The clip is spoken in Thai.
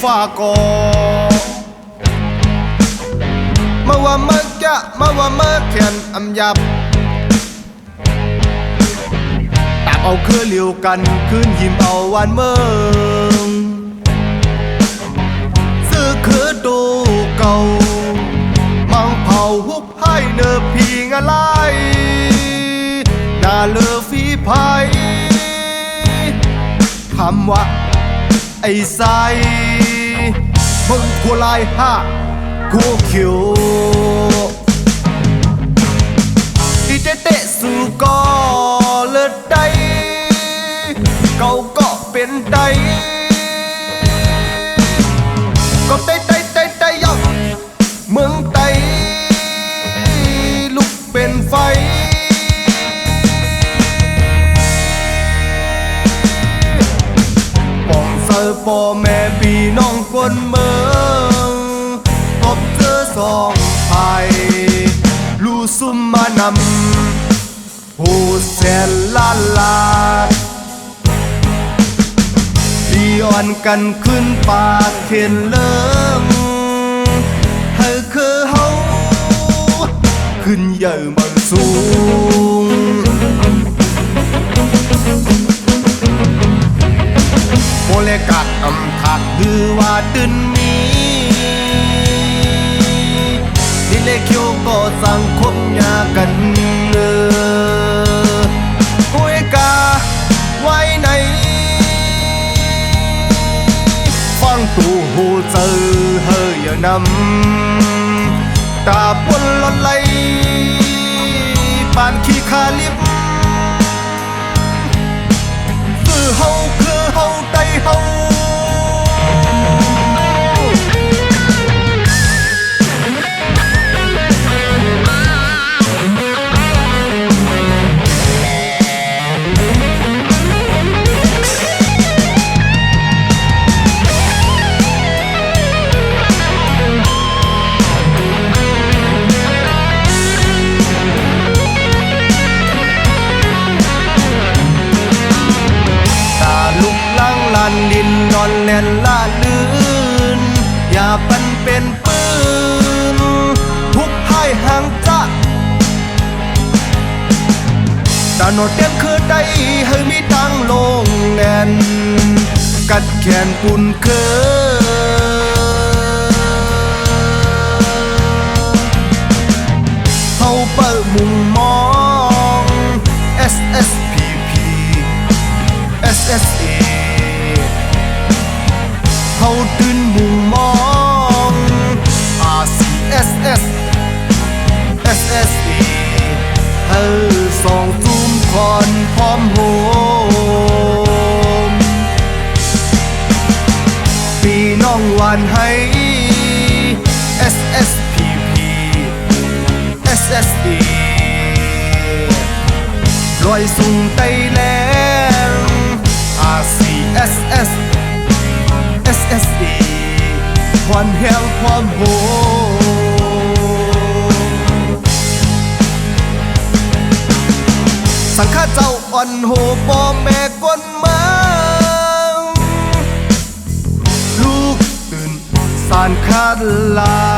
ฟ้าก่อมาว่าเมื่อแกมาว่าเมื่อเขียนอำยับตาบเอาคือเลียวกันคืนยิ้มเอาวันเมืองซื้อคือดูเก่ามังเผาหุบให้เนอพีงอะไรน่าเลือฝีพายคำว่าไอ้ไซมึงกูลายห้ากูคิวอีเจเตะสู่ก็เลิศได้เขาก็เป็นได้ก็ไต่ยอกเมืองไต่ลุกเป็นไฟป่องเซอพ่อแม่พี่น้องคนเมืองพบเจอสองภัยลู่ซุ่มมานำผู้แสนล้านลาดีอ่อนกันขึ้นปากเข็นเลิงให้คือเฮาขึ้นใหญ่มันสูงโมเลกัดอำถักหรือว่าตื่นมีดิเลคิวก็สังคมยากันคุยกาไว้ในฟังตูหูเจอเฮยนำตาบนลอนไหลปานขี้คาลิบคือเฮาได้เฮาดินนอนแล่นล่าลื่นอย่าปันเป็นปืนทุกให้ห่างจักตาโนดเตียงคือได้ให้มีตังลงแน่นกัดแขนปุ่นเขาเปิดมุมมอง SSPP SSAเขาตื่นมุมมอง RCSS SSE ให้สองจุ่มคอนพร้อมโฮมพี่น้องวันให้ SSPP SSE ลอยสูงไต้แรง RCSS SSE ความแห้งความโหสังฆาเจ้าอ่อนโหพ่อแม่ก้นเมืองลูกตื่นสานคาดลา